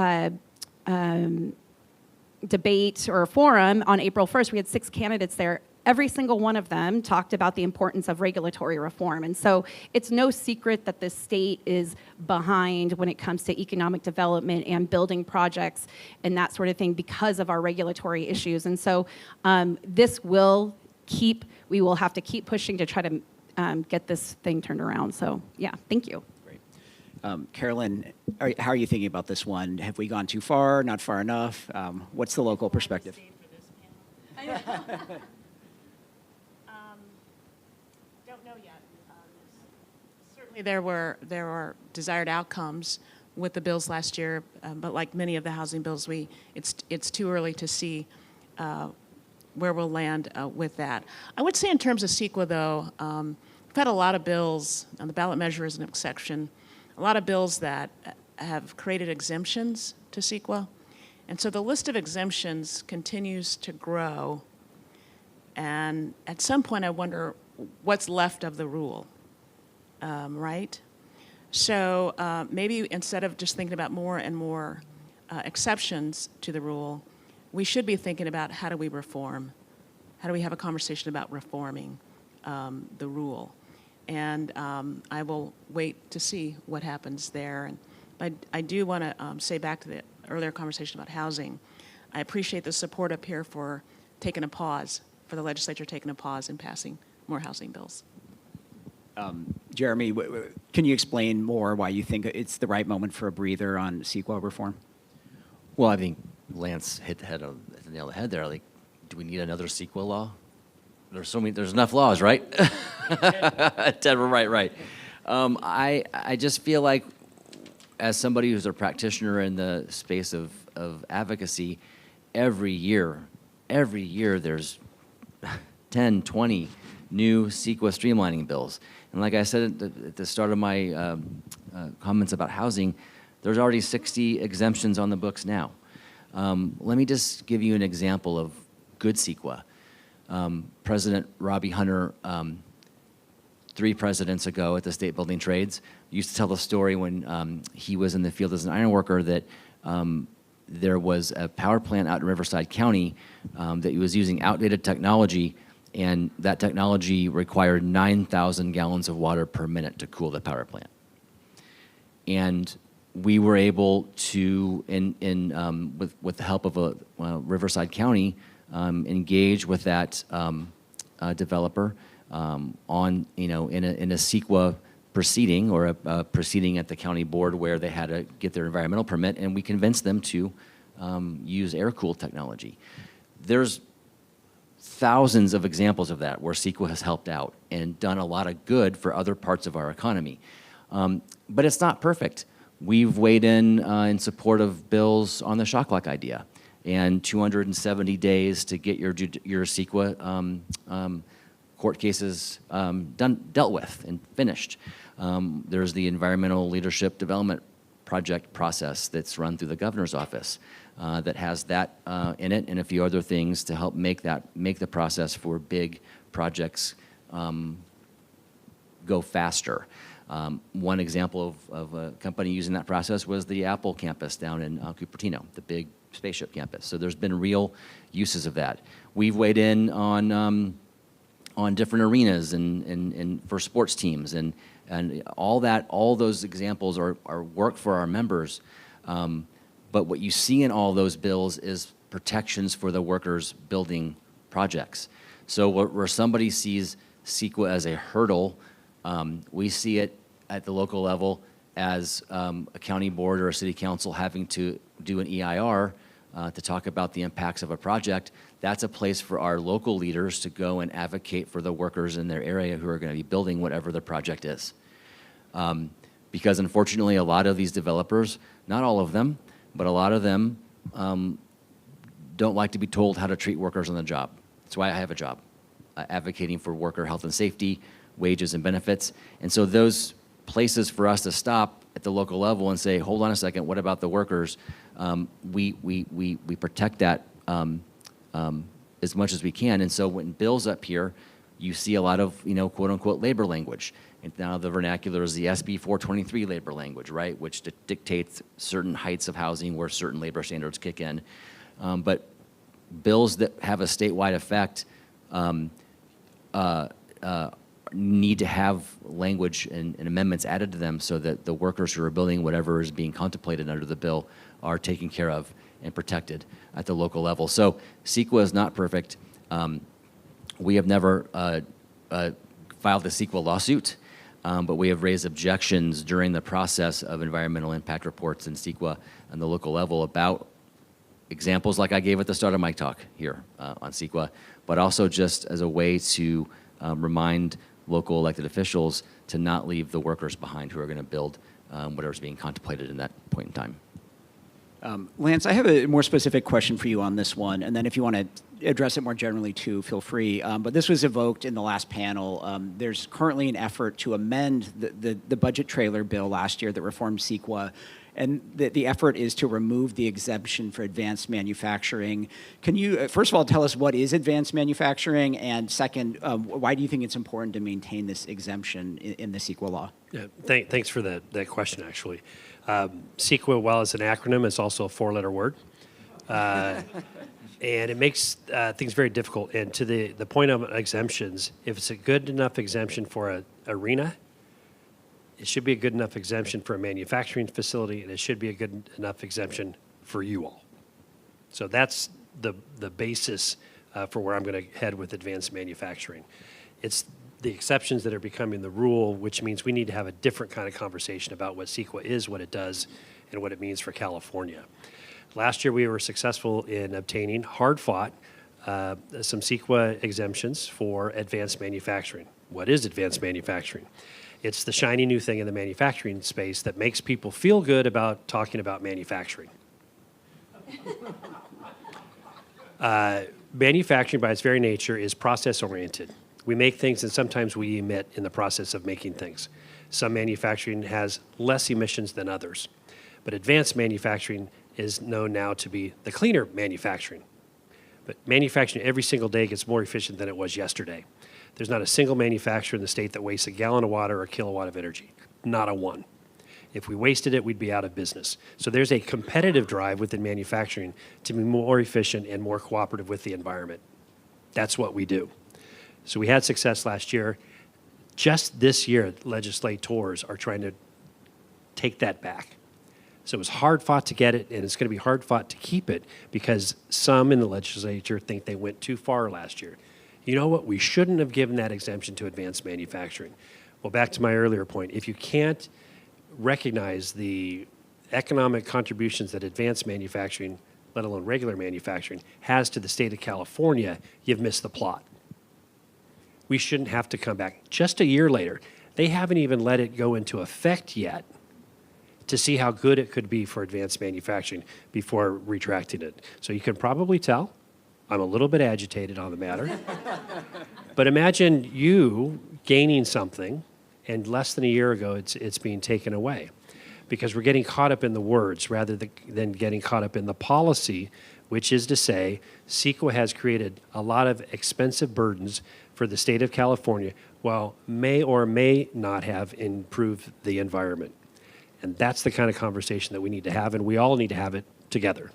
debate or forum on April 1st. We had 6 candidates there. Every single one of them talked about the importance of regulatory reform. And so it's no secret that the state is behind when it comes to economic development and building projects and that sort of thing because of our regulatory issues. And so we will have to keep pushing to try to get this thing turned around. So yeah, thank you. Great. Carolyn, how are you thinking about this one? Have we gone too far, not far enough? What's the local perspective? Don't know yet. Certainly there were desired outcomes with the bills last year, but like many of the housing bills, it's too early to see where we'll land with that. I would say in terms of CEQA, though, we've had a lot of bills, and the ballot measure is an exception, a lot of bills that have created exemptions to CEQA. And so the list of exemptions continues to grow. And at some point, I wonder what's left of the rule, right? So maybe instead of just thinking about more and more exceptions to the rule, we should be thinking about how do we reform? How do we have a conversation about reforming the rule? And I will wait to see what happens there. But I do want to say back to the earlier conversation about housing, I appreciate the support up here for taking a pause, for the legislature taking a pause in passing more housing bills. Jeremy, can you explain more why you think it's the right moment for a breather on CEQA reform? Well, I think Lance hit the nail on the head there. Like, do we need another CEQA law? There's enough laws, right? Deborah, right. I just feel like, as somebody who's a practitioner in the space of advocacy, every year there's 10, 20 new CEQA streamlining bills. And like I said at the start of my comments about housing, there's already 60 exemptions on the books now. Let me just give you an example of good CEQA. President Robbie Hunter, 3 presidents ago at the State Building Trades, used to tell the story when he was in the field as an iron worker that there was a power plant out in Riverside County that he was using outdated technology, and that technology required 9,000 gallons of water per minute to cool the power plant. And we were able to, with the help of Riverside County, engage with that developer on, in a CEQA proceeding or a proceeding at the county board where they had to get their environmental permit, and we convinced them to use air-cooled technology. There's thousands of examples of that where CEQA has helped out and done a lot of good for other parts of our economy. But it's not perfect. We've weighed in support of bills on the shot clock idea and 270 days to get your CEQA court cases dealt with and finished. There's the Environmental Leadership Development Project process that's run through the governor's office that has that in it, and a few other things to help make the process for big projects go faster. One example of a company using that process was the Apple campus down in Cupertino, the big spaceship campus. So there's been real uses of that. We've weighed in on different arenas and for sports teams and all that. All those examples are work for our members. But what you see in all those bills is protections for the workers building projects. So where somebody sees CEQA as a hurdle, we see it at the local level as a county board or a city council having to do an EIR to talk about the impacts of a project. That's a place for our local leaders to go and advocate for the workers in their area who are going to be building whatever the project is. Because unfortunately, a lot of these developers, not all of them, but a lot of them don't like to be told how to treat workers on the job. That's why I have a job, advocating for worker health and safety, wages and benefits. And so those places for us to stop at the local level and say, hold on a second, what about the workers? We protect that as much as we can. And so when Bill's up here, you see a lot of, quote unquote labor language. And now the vernacular is the SB 423 labor language, right? Which dictates certain heights of housing where certain labor standards kick in. But bills that have a statewide effect need to have language and amendments added to them so that the workers who are building whatever is being contemplated under the bill are taken care of and protected at the local level. So CEQA is not perfect. We have never filed a CEQA lawsuit, but we have raised objections during the process of environmental impact reports in CEQA on the local level about examples like I gave at the start of my talk here on CEQA, but also just as a way to remind local elected officials to not leave the workers behind who are going to build whatever's being contemplated in that point in time. Lance, I have a more specific question for you on this one, and then if you want to address it more generally too, feel free. But this was evoked in the last panel. There's currently an effort to amend the budget trailer bill last year that reformed CEQA, and the effort is to remove the exemption for advanced manufacturing. Can you, first of all, tell us what is advanced manufacturing, and second, why do you think it's important to maintain this exemption in the CEQA law? Yeah, thanks for that question, actually. CEQA, while it's an acronym, it's also a four-letter word. And it makes things very difficult. And to the point of exemptions, if it's a good enough exemption for an arena, it should be a good enough exemption for a manufacturing facility, and it should be a good enough exemption for you all. So that's the basis for where I'm going to head with advanced manufacturing. It's the exceptions that are becoming the rule, which means we need to have a different kind of conversation about what CEQA is, what it does, and what it means for California. Last year, we were successful in obtaining, hard-fought, some CEQA exemptions for advanced manufacturing. What is advanced manufacturing? It's the shiny new thing in the manufacturing space that makes people feel good about talking about manufacturing. Manufacturing, by its very nature, is process-oriented. We make things, and sometimes we emit in the process of making things. Some manufacturing has less emissions than others. But advanced manufacturing is known now to be the cleaner manufacturing. But manufacturing every single day gets more efficient than it was yesterday. There's not a single manufacturer in the state that wastes a gallon of water or a kilowatt of energy. Not a one. If we wasted it, we'd be out of business. So there's a competitive drive within manufacturing to be more efficient and more cooperative with the environment. That's what we do. So we had success last year. Just this year, legislators are trying to take that back. So it was hard fought to get it, and it's going to be hard fought to keep it because some in the legislature think they went too far last year. You know what? We shouldn't have given that exemption to advanced manufacturing. Well, back to my earlier point, if you can't recognize the economic contributions that advanced manufacturing, let alone regular manufacturing, has to the state of California, you've missed the plot. We shouldn't have to come back just a year later. They haven't even let it go into effect yet to see how good it could be for advanced manufacturing before retracting it. So you can probably tell I'm a little bit agitated on the matter. But imagine you gaining something, and less than a year ago it's being taken away. Because we're getting caught up in the words rather than getting caught up in the policy, which is to say CEQA has created a lot of expensive burdens for the state of California, while may or may not have improved the environment. And that's the kind of conversation that we need to have, and we all need to have it together.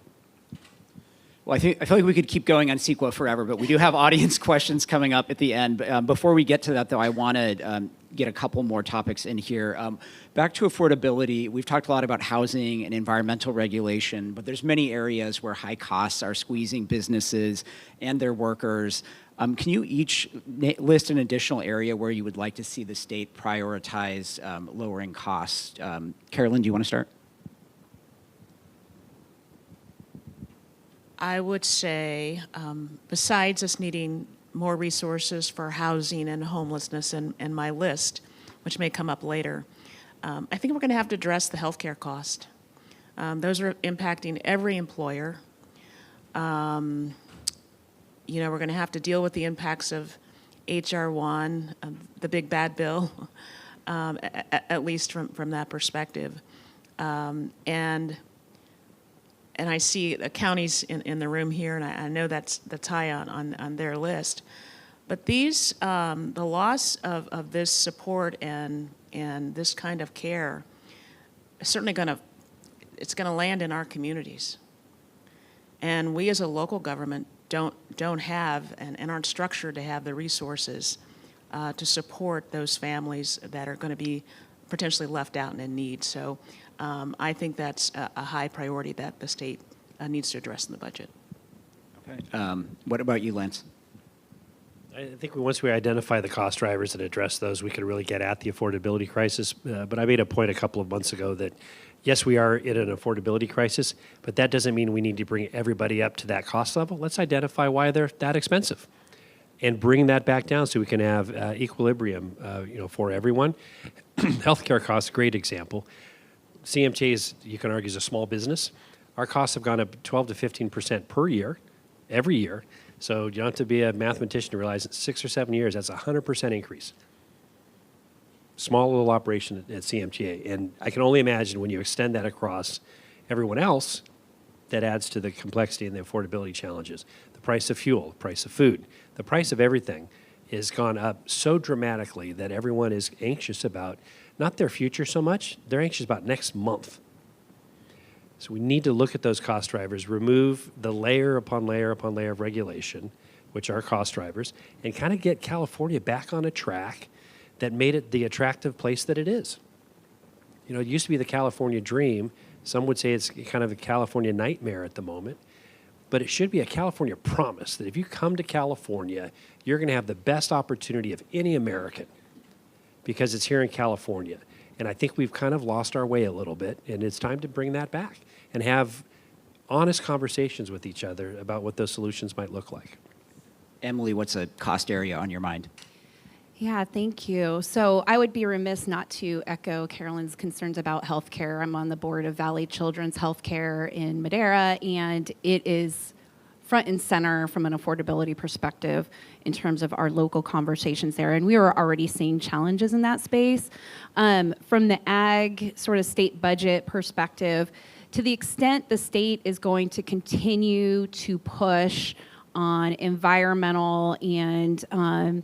Well, I feel like we could keep going on CEQA forever, but we do have audience questions coming up at the end. Before we get to that, though, I want to get a couple more topics in here. Back to affordability, we've talked a lot about housing and environmental regulation, but there's many areas where high costs are squeezing businesses and their workers. Can you each list an additional area where you would like to see the state prioritize lowering costs? Carolyn, do you want to start? I would say, besides us needing more resources for housing and homelessness and my list, which may come up later, I think we're going to have to address the healthcare cost. Those are impacting every employer. We're going to have to deal with the impacts of H.R. 1, the big bad bill, at least from that perspective. And I see the counties in the room here, and I know that's high on their list. But these, the loss of this support and this kind of care is certainly it's going to land in our communities. And we as a local government don't have and aren't structured to have the resources to support those families that are going to be potentially left out and in need. So I think that's a high priority that the state needs to address in the budget. Okay. What about you, Lance? I think once we identify the cost drivers and address those, we can really get at the affordability crisis. But I made a point a couple of months ago that, yes, we are in an affordability crisis, but that doesn't mean we need to bring everybody up to that cost level. Let's identify why they're that expensive and bring that back down so we can have equilibrium for everyone. Healthcare costs, great example. CMTA is, you can argue, is a small business. Our costs have gone up 12 to 15% per year, every year. So you don't have to be a mathematician to realize in 6 or 7 years, that's a 100% increase. Small little operation at CMTA. And I can only imagine when you extend that across everyone else, that adds to the complexity and the affordability challenges. The price of fuel, the price of food, the price of everything has gone up so dramatically that everyone is anxious about not their future so much, they're anxious about next month. So we need to look at those cost drivers, remove the layer upon layer upon layer of regulation, which are cost drivers, and kind of get California back on a track that made it the attractive place that it is. It used to be the California dream. Some would say it's kind of a California nightmare at the moment, but it should be a California promise that if you come to California, you're going to have the best opportunity of any American because it's here in California. And I think we've kind of lost our way a little bit, and it's time to bring that back and have honest conversations with each other about what those solutions might look like. Emily, what's a cost area on your mind? Yeah, thank you. So I would be remiss not to echo Carolyn's concerns about healthcare. I'm on the board of Valley Children's Healthcare in Madera, and it is front and center from an affordability perspective in terms of our local conversations there. And we are already seeing challenges in that space. From the ag sort of state budget perspective, to the extent the state is going to continue to push on environmental and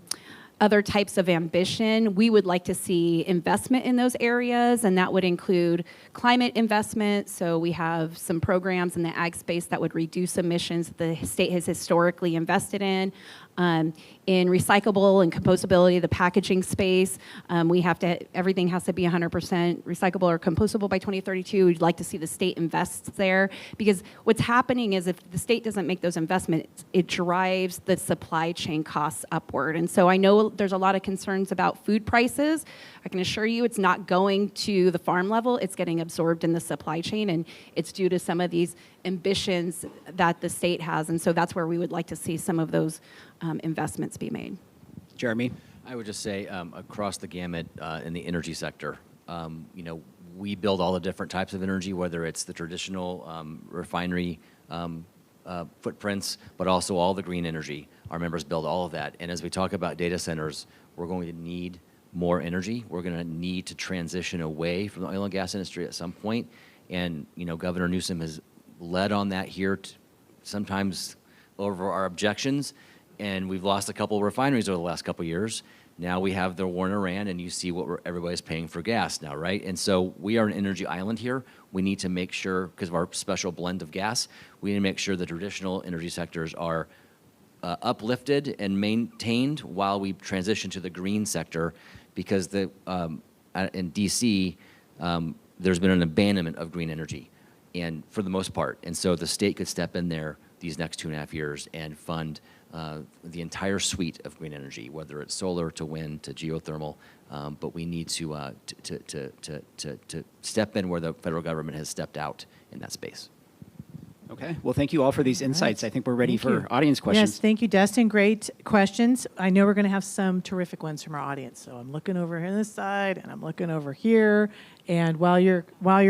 other types of ambition, we would like to see investment in those areas, and that would include climate investment. So we have some programs in the ag space that would reduce emissions that the state has historically invested in recyclable and compostability, the packaging space. Everything has to be 100% recyclable or compostable by 2032. We'd like to see the state invest there, because what's happening is if the state doesn't make those investments, it drives the supply chain costs upward. And so I know there's a lot of concerns about food prices. I can assure you it's not going to the farm level, it's getting absorbed in the supply chain, and it's due to some of these ambitions that the state has. And so that's where we would like to see some of those investments be made. Jeremy? I would just say across the gamut in the energy sector, we build all the different types of energy, whether it's the traditional refinery footprints, but also all the green energy. Our members build all of that. And as we talk about data centers, we're going to need more energy. We're going to need to transition away from the oil and gas industry at some point. And, Governor Newsom has led on that here, sometimes over our objections. and we've lost a couple of refineries over the last couple of years. Now we have the war in Iran, and you see what everybody's paying for gas now, right? And so we are an energy island here. We need to make sure, because of our special blend of gas, we need to make sure the traditional energy sectors are uplifted and maintained while we transition to the green sector, because in DC, there's been an abandonment of green energy, and for the most part. And so the state could step in there these next 2.5 years and fund the entire suite of green energy, whether it's solar to wind to geothermal. But we need to step in where the federal government has stepped out in that space. Okay. Well, thank you all for these insights. I think we're ready Thank for you. audience questions. Yes, thank you, Dustin. Great questions. I know we're going to have some terrific ones from our audience. So I'm looking over here on this side, and I'm looking over here. And while you're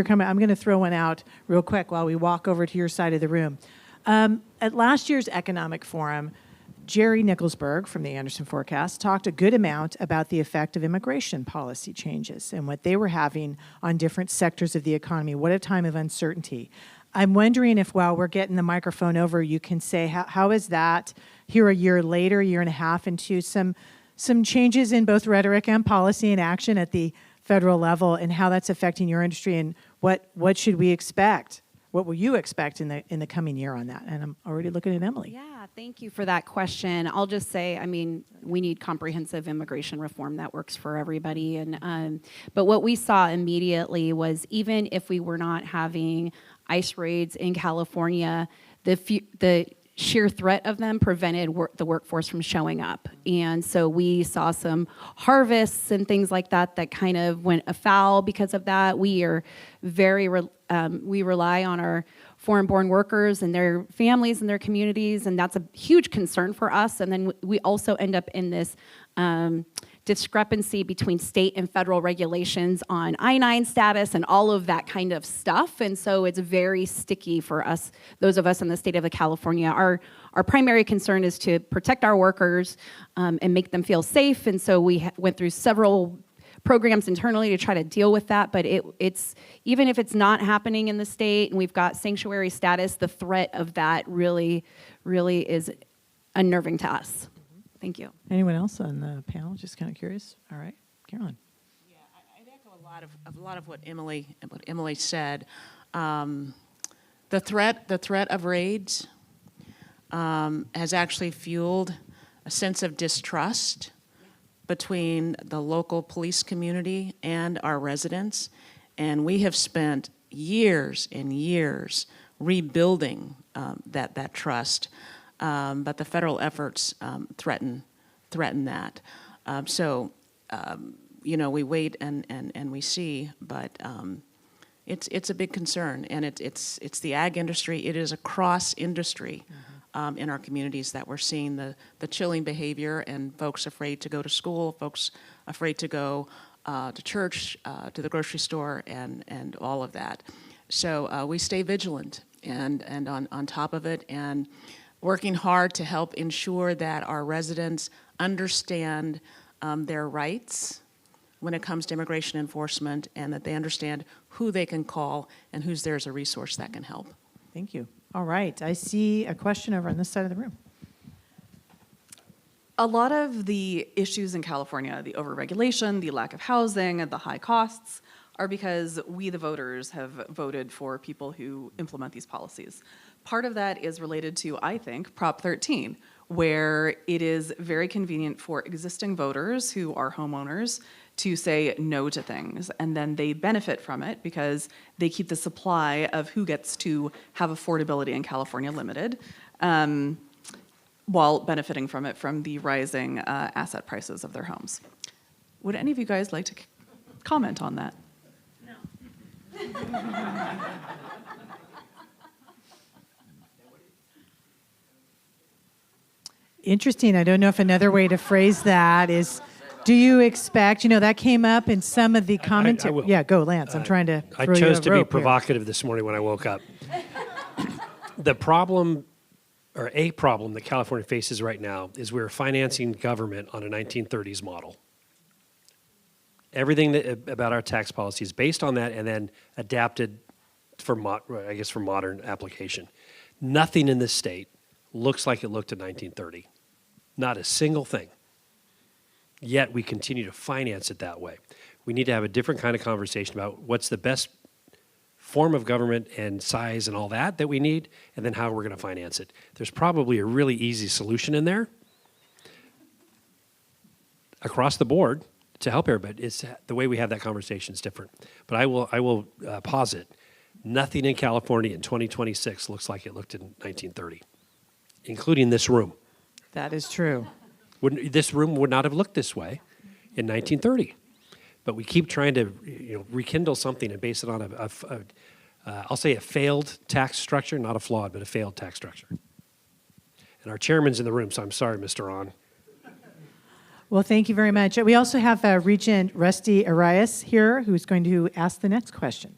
coming, I'm going to throw one out real quick while we walk over to your side of the room. At last year's Economic Forum, Jerry Nicholsberg from the Anderson Forecast talked a good amount about the effect of immigration policy changes and what they were having on different sectors of the economy. What a time of uncertainty. I'm wondering if, while we're getting the microphone over, you can say, how is that here a year later, year and a half into some changes in both rhetoric and policy and action at the federal level, and how that's affecting your industry, and what should we expect? What will you expect in the coming year on that? And I'm already looking at Emily. Yeah, thank you for that question. I'll just say, I mean, we need comprehensive immigration reform that works for everybody. But what we saw immediately was, even if we were not having ICE raids in California, the sheer threat of them prevented the workforce from showing up. And so we saw some harvests and things like that kind of went afoul because of that. We are we rely on our foreign-born workers and their families and their communities, and that's a huge concern for us. And then we also end up in this discrepancy between state and federal regulations on I-9 status and all of that kind of stuff. And so it's very sticky for us, those of us in the state of California. Our primary concern is to protect our workers and make them feel safe. And so we went through several programs internally to try to deal with that. But it's even if it's not happening in the state and we've got sanctuary status, the threat of that really, really is unnerving to us. Thank you. Anyone else on the panel? Just kind of curious. All right, Carolyn. Yeah, I'd echo a lot of what Emily said. The threat of raids has actually fueled a sense of distrust between the local police community and our residents, and we have spent years and years rebuilding that trust. But the federal efforts threaten that. We wait and we see, but it's a big concern, and it's the ag industry. It is a cross industry in our communities that we're seeing the chilling behavior, and folks afraid to go to school, folks afraid to go to church, to the grocery store, and all of that. So we stay vigilant and on top of it, and working hard to help ensure that our residents understand their rights when it comes to immigration enforcement, and that they understand who they can call and who's there as a resource that can help. Thank you. All right, I see a question over on this side of the room. A lot of the issues in California, the overregulation, the lack of housing, and the high costs, are because we, the voters, have voted for people who implement these policies. Part of that is related to, I think, Prop 13, where it is very convenient for existing voters who are homeowners to say no to things, and then they benefit from it because they keep the supply of who gets to have affordability in California limited, while benefiting from it from the rising asset prices of their homes. Would any of you guys like to comment on that? Interesting. I don't know if another way to phrase that is, do you expect, that came up in some of the commentary. will. Yeah, go, Lance. I'm trying to throw I you chose a to be rope here. provocative this morning when I woke up. The problem, or a problem that California faces right now, is we're financing government on a 1930s model. Everything about our tax policy is based on that and then adapted for modern application. Nothing in this state looks like it looked in 1930. Not a single thing. Yet we continue to finance it that way. We need to have a different kind of conversation about what's the best form of government and size and all that we need, and then how we're going to finance it. There's probably a really easy solution in there across the board to help everybody. It's the way we have that conversation is different. But I will posit nothing in California in 2026 looks like it looked in 1930, including this room. That is true. This room would not have looked this way in 1930. But we keep trying to rekindle something and base it on I'll say a failed tax structure, not a flawed, but a failed tax structure. And our chairman's in the room, so I'm sorry, Mr. On. Well, thank you very much. We also have Regent Rusty Arias here, who's going to ask the next question.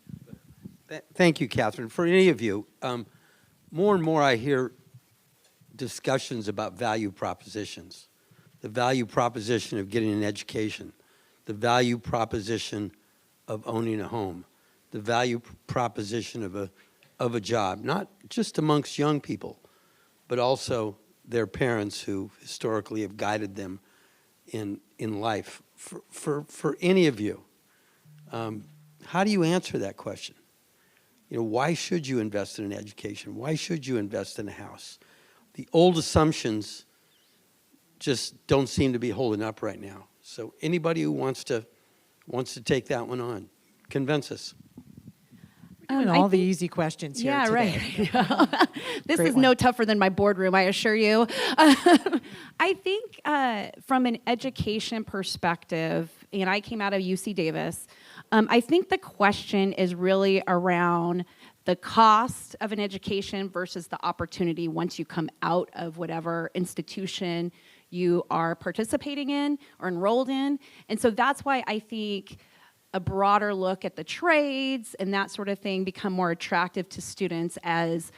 Thank you, Catherine. For any of you, more and more I hear discussions about value propositions. The value proposition of getting an education, the value proposition of owning a home, the value proposition of a job, not just amongst young people, but also their parents who historically have guided them in life. For any of you, how do you answer that question? Why should you invest in an education? Why should you invest in a house? The old assumptions just don't seem to be holding up right now. So anybody who wants to take that one on, convince us. And all the easy questions here today. Right. This Great is one. no tougher than my boardroom, I assure you. I think from an education perspective, and I came out of UC Davis, I think the question is really around the cost of an education versus the opportunity once you come out of whatever institution you are participating in or enrolled in. And so that's why I think a broader look at the trades and that sort of thing become more attractive to students as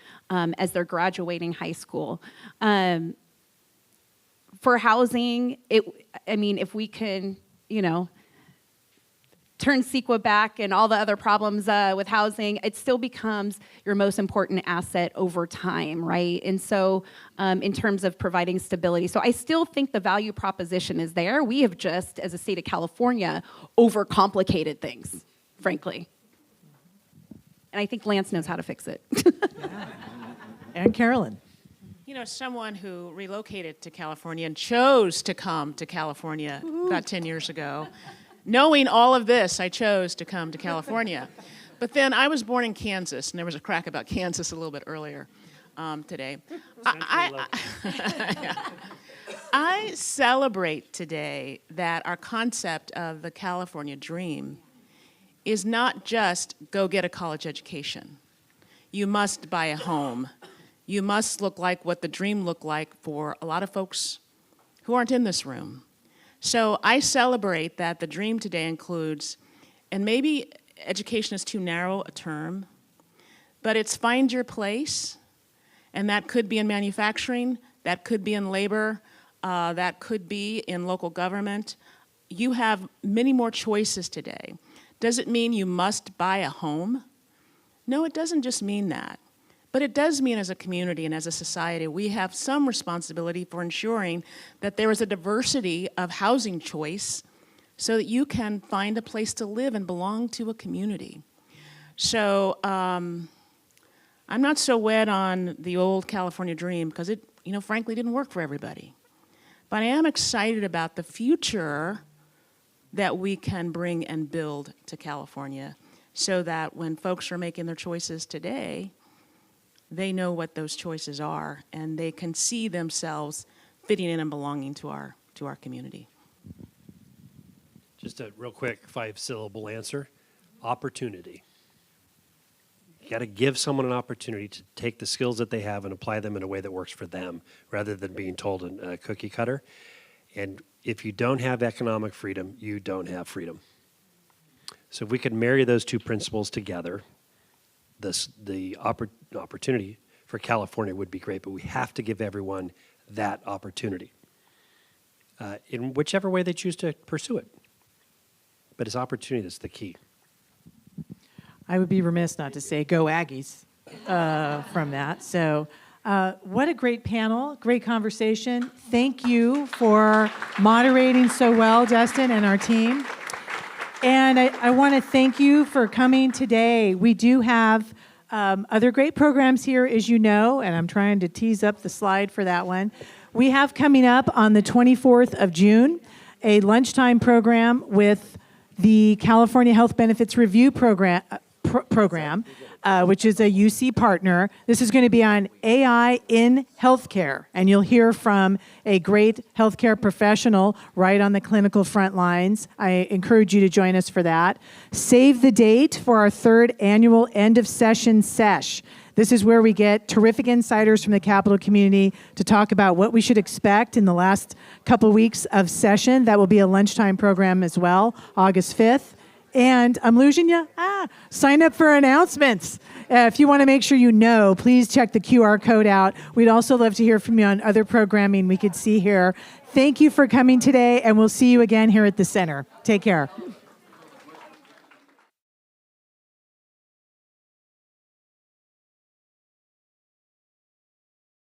they're graduating high school. For housing, if we can, turn CEQA back and all the other problems with housing, it still becomes your most important asset over time, right? And so in terms of providing stability. So I still think the value proposition is there. We have just, as a state of California, overcomplicated things, frankly. And I think Lance knows how to fix it. And Carolyn. Someone who relocated to California and chose to come to California about 10 years ago. Knowing all of this, I chose to come to California. But then I was born in Kansas, and there was a crack about Kansas a little bit earlier today. I celebrate today that our concept of the California dream is not just go get a college education. You must buy a home. You must look like what the dream looked like for a lot of folks who aren't in this room. So I celebrate that the dream today includes, and maybe education is too narrow a term, but it's find your place, and that could be in manufacturing, that could be in labor, that could be in local government. You have many more choices today. Does it mean you must buy a home? No, it doesn't just mean that. But it does mean as a community and as a society, we have some responsibility for ensuring that there is a diversity of housing choice so that you can find a place to live and belong to a community. So I'm not so wed on the old California dream because it, frankly, didn't work for everybody. But I am excited about the future that we can bring and build to California so that when folks are making their choices today, they know what those choices are, and they can see themselves fitting in and belonging to our community. Just a real quick 5-syllable answer. Opportunity. You got to give someone an opportunity to take the skills that they have and apply them in a way that works for them rather than being told a cookie cutter. And if you don't have economic freedom, you don't have freedom. So if we could marry those two principles together, the opportunity for California would be great, but we have to give everyone that opportunity in whichever way they choose to pursue it. But it's opportunity that's the key. I would be remiss not to say go Aggies from that. So What a great panel, great conversation. Thank you for moderating so well, Dustin, and our team. And I want to thank you for coming today. We do have other great programs here, as you know, and I'm trying to tease up the slide for that one. We have coming up on the 24th of June a lunchtime program with the California Health Benefits Review Program, which is a UC partner. This is going to be on AI in healthcare, and you'll hear from a great healthcare professional right on the clinical front lines. I encourage you to join us for that. Save the date for our third annual end of session sesh. This is where we get terrific insiders from the Capitol community to talk about what we should expect in the last couple weeks of session. That will be a lunchtime program as well, August 5th. And I'm losing you? Sign up for announcements. If you want to make sure you know, please check the QR code out. We'd also love to hear from you on other programming we could see here. Thank you for coming today, and we'll see you again here at the center. Take care.